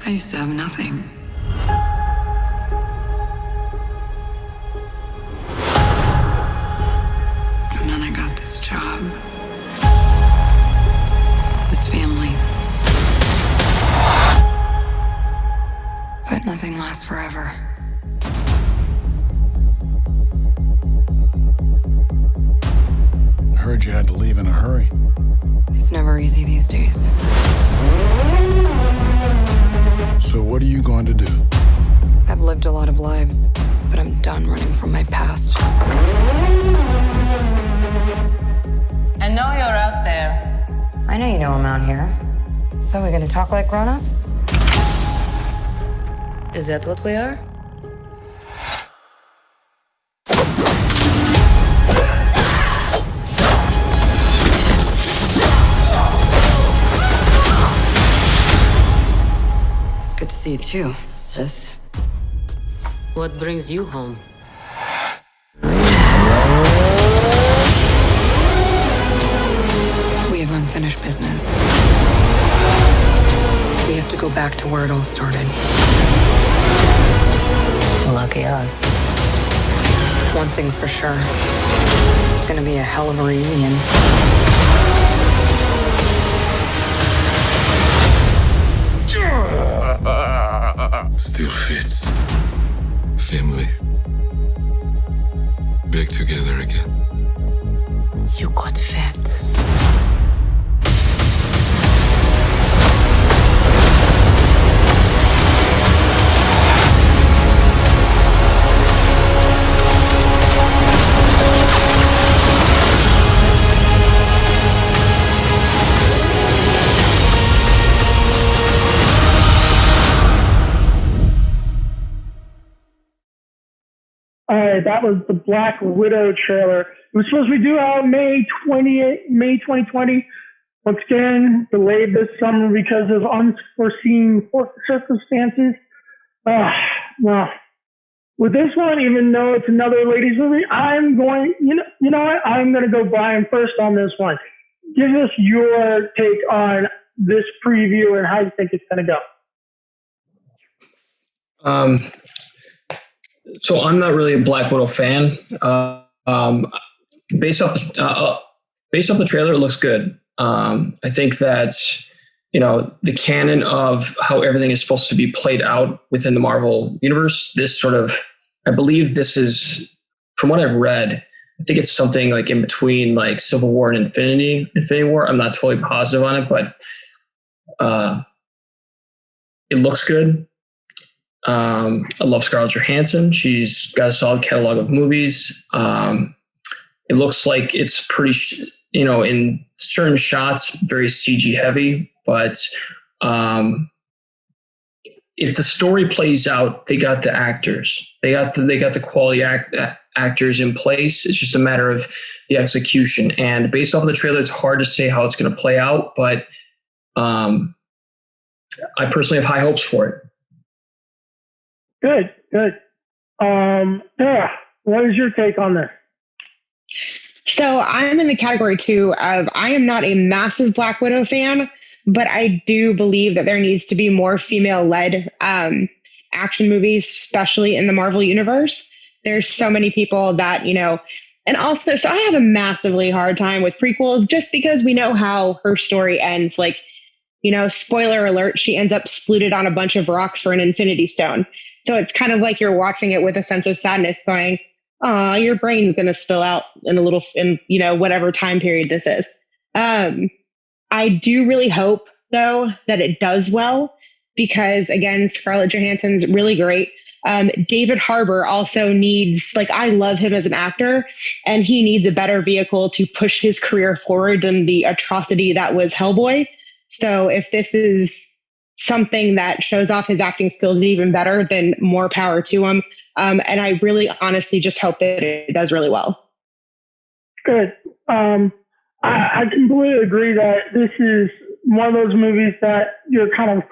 I used to have nothing. And then I got this job. This family. But nothing lasts forever. I heard you had to leave in a hurry. It's never easy these days. So what are you going to do? I've lived a lot of lives, but I'm done running from my past. I know you're out there. I know you know I'm out here. So we're gonna talk like grown-ups? Is that what we are? It's good to see you too, sis. What brings you home? We have unfinished business. We have to go back to where it all started. Lucky us. One thing's for sure. It's gonna be a hell of a reunion. Still fits. Family. Back together again. You got fat. All right, that was the Black Widow trailer. It was supposed to be due out May 2020. Once again, delayed this summer because of unforeseen circumstances. Well, with this one, even though it's another ladies movie, I'm going, you know what? I'm going to go Brian first on this one. Give us your take on this preview and how you think it's going to go. So I'm not really a Black Widow fan. Based off the trailer, it looks good. I think that the canon of how everything is supposed to be played out within the Marvel universe. I believe this is, from what I've read, I think it's something like in between like Civil War and Infinity War. I'm not totally positive on it, but it looks good. I love Scarlett Johansson. She's got a solid catalog of movies. It looks like it's pretty, in certain shots, very CG heavy, but if the story plays out, they got the actors, they got the quality actors in place. It's just a matter of the execution. And based off of the trailer, it's hard to say how it's going to play out, but I personally have high hopes for it. Good. Sarah, what is your take on this? So I'm in the category too of I am not a massive Black Widow fan, but I do believe that there needs to be more female-led action movies, especially in the Marvel universe. There's so many people that, and also, so I have a massively hard time with prequels just because we know how her story ends. Like, spoiler alert, she ends up splooted on a bunch of rocks for an Infinity Stone. So it's kind of like you're watching it with a sense of sadness going, your brain's going to spill out in whatever time period this is. I do really hope, though, that it does well, because, again, Scarlett Johansson's really great. David Harbour also needs, I love him as an actor, and he needs a better vehicle to push his career forward than the atrocity that was Hellboy. So if this is something that shows off his acting skills even better, then more power to him. And I really honestly just hope that it does really well. Good. I completely agree that this is one of those movies that you're kind of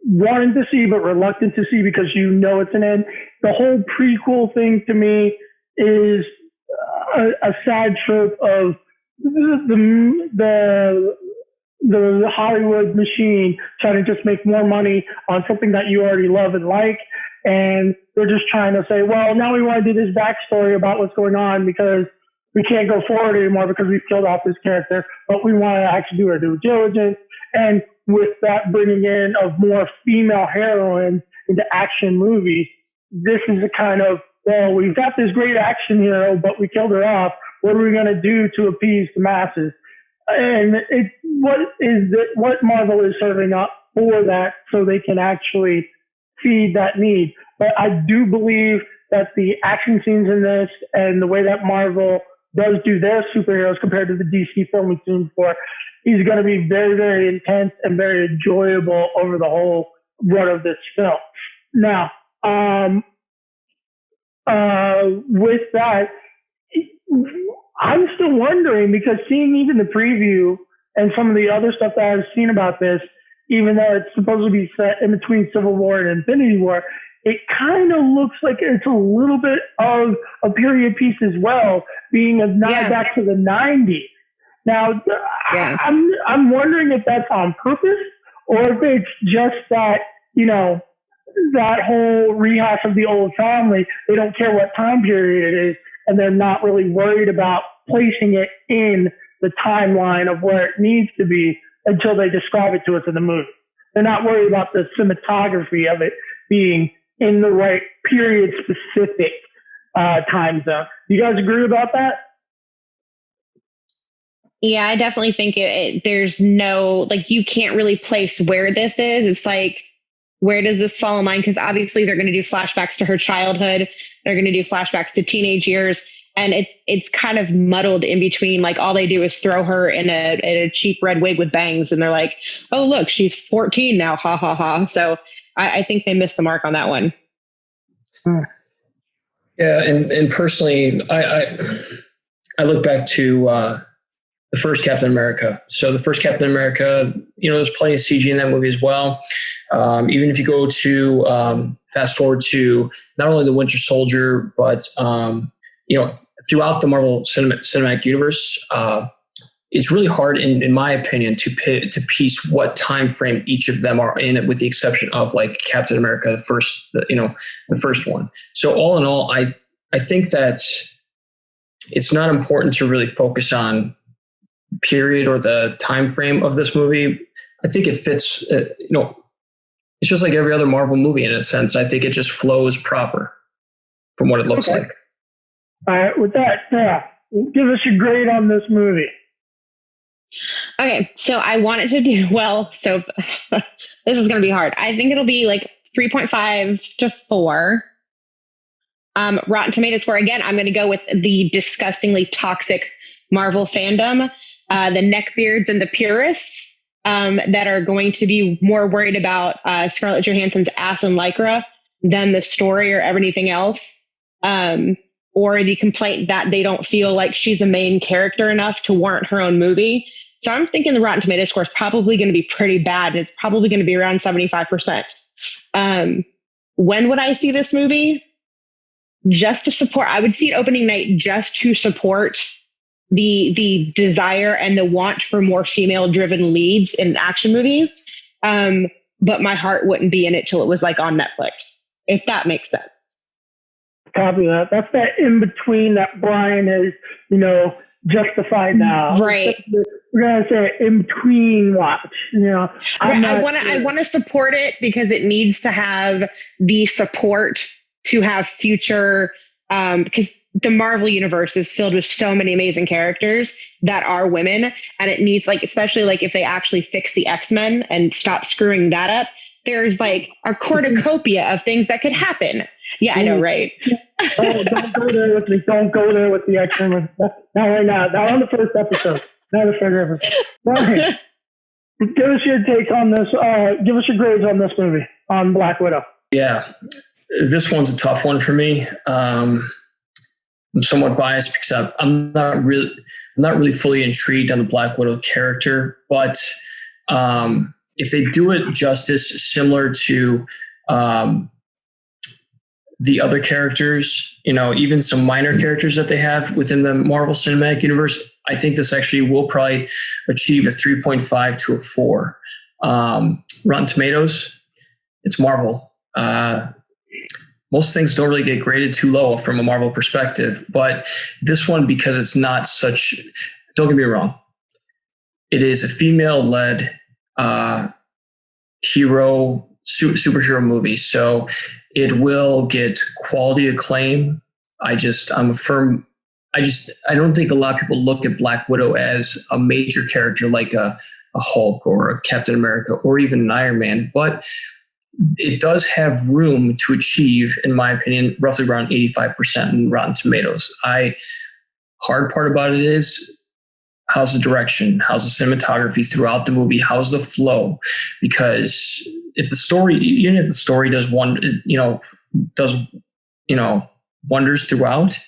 wanting to see but reluctant to see because it's an end. The whole prequel thing to me is a sad trope of the the Hollywood machine trying to just make more money on something that you already love and like. And they're just trying to say, well, now we want to do this backstory about what's going on because we can't go forward anymore because we've killed off this character, but we want to actually do our due diligence. And with that bringing in of more female heroines into action movies, this is a kind of, well, we've got this great action hero, but we killed her off. What are we going to do to appease the masses? And what Marvel is serving up for that so they can actually feed that need. But I do believe that the action scenes in this and the way that Marvel does do their superheroes compared to the DC film we've seen before is going to be very, very intense and very enjoyable over the whole run of this film. Now, with that, I'm still wondering, because seeing even the preview and some of the other stuff that I've seen about this, even though it's supposed to be set in between Civil War and Infinity War, it kind of looks like it's a little bit of a period piece as well, being a nod back to the 90s. Now, I'm wondering if that's on purpose or if it's just that, you know, that whole rehash of the old family. They don't care what time period it is, and they're not really worried about placing it in the timeline of where it needs to be until they describe it to us in the movie. They're not worried about the cinematography of it being in the right period specific time zone. Do you guys agree about that? Yeah, I definitely think there's no, like, you can't really place where this is. It's like, where does this fall in line? Because obviously they're going to do flashbacks to her childhood. They're going to do flashbacks to teenage years. And it's kind of muddled in between. Like, all they do is throw her in a cheap red wig with bangs. And they're like, oh, look, she's 14 now. Ha, ha, ha. So I think they missed the mark on that one. Yeah. And personally, I look back to the first Captain America. So the first Captain America, you know, there's plenty of CG in that movie as well. Even if you go to fast forward to not only the Winter Soldier, but, you know, throughout the Marvel cinematic universe, it's really hard, in my opinion, to piece what time frame each of them are in, with the exception of like Captain America, the first one. So all in all, I think that it's not important to really focus on period or the time frame of this movie. I think it fits, you know, it's just like every other Marvel movie in a sense. I think it just flows proper from what it looks like. All right, with that, give us your grade on this movie. Okay, so I want it to do well. So this is going to be hard. I think it'll be like 3.5 to 4. Rotten Tomatoes score, again, I'm going to go with the disgustingly toxic Marvel fandom, the neckbeards and the purists that are going to be more worried about Scarlett Johansson's ass and lycra than the story or anything else. Or the complaint that they don't feel like she's a main character enough to warrant her own movie. So I'm thinking the Rotten Tomatoes score is probably going to be pretty bad. It's probably going to be around 75%. When would I see this movie? Just to support, I would see it opening night just to support the desire and the want for more female-driven leads in action movies. But my heart wouldn't be in it till it was like on Netflix, if that makes sense. Copy that. That's that in between that Brian is, you know, justified now. Right. We're gonna say in between watch. You know, I want to support it because it needs to have the support to have future. Because the Marvel universe is filled with so many amazing characters that are women, and it needs, like, especially like if they actually fix the X-Men and stop screwing that up, there's like a cornucopia of things that could happen. Yeah, I know, right? Don't go there with me. Don't go there with the X-Men. Not right now. Not on the first episode. Not the first episode. Brian, give us your take on this. Give us your grades on this movie, on Black Widow. Yeah, this one's a tough one for me. I'm somewhat biased because I'm not really fully intrigued on the Black Widow character, but if they do it justice, similar to the other characters, even some minor characters that they have within the Marvel Cinematic Universe, I think this actually will probably achieve a 3.5 to a 4. Rotten Tomatoes, it's Marvel. Most things don't really get graded too low from a Marvel perspective, but this one, because it's not such, don't get me wrong, it is a female-led superhero movie, so it will get quality acclaim. I don't think a lot of people look at Black Widow as a major character like a Hulk or a Captain America or even an Iron Man, but it does have room to achieve, in my opinion, roughly around 85% in Rotten Tomatoes. Hard part about it is, how's the direction? How's the cinematography throughout the movie? How's the flow? Because if the story does wonders throughout,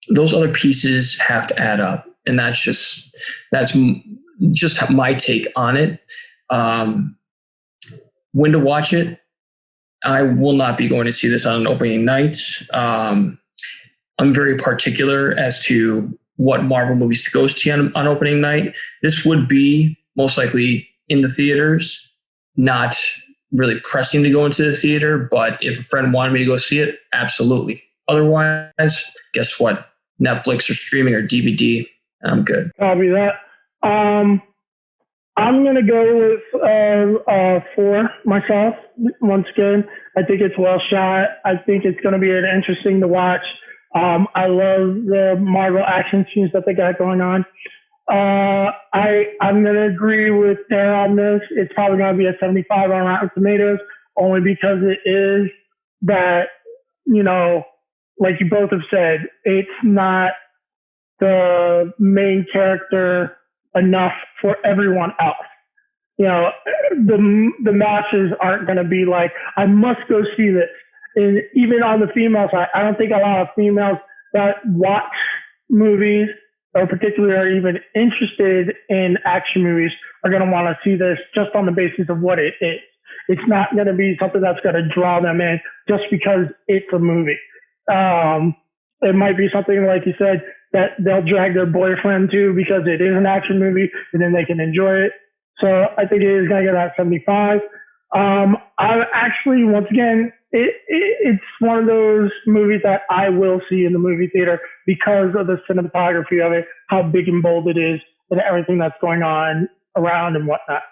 those other pieces have to add up, and that's just my take on it. When to watch it? I will not be going to see this on an opening night. I'm very particular as to what Marvel movies to go see on opening night. This would be most likely in the theaters, not really pressing to go into the theater, but if a friend wanted me to go see it, absolutely. Otherwise, guess what? Netflix or streaming or DVD, I'm good. Copy that. I'm going to go with 4 myself. Once again, I think it's well shot. I think it's going to be interesting to watch. I love the Marvel action scenes that they got going on. I'm going to agree with Tara on this. It's probably going to be a 75 on Rotten Tomatoes, only because it is that, like you both have said, it's not the main character enough for everyone else. The masses aren't going to be like, I must go see this. And even on the female side, I don't think a lot of females that watch movies or particularly are even interested in action movies are going to want to see this just on the basis of what it is. It's not going to be something that's going to draw them in just because it's a movie. It might be something, like you said, that they'll drag their boyfriend to because it is an action movie and then they can enjoy it. So I think it is going to get that 75. I actually, once again, it's one of those movies that I will see in the movie theater because of the cinematography of it, how big and bold it is, and everything that's going on around and whatnot.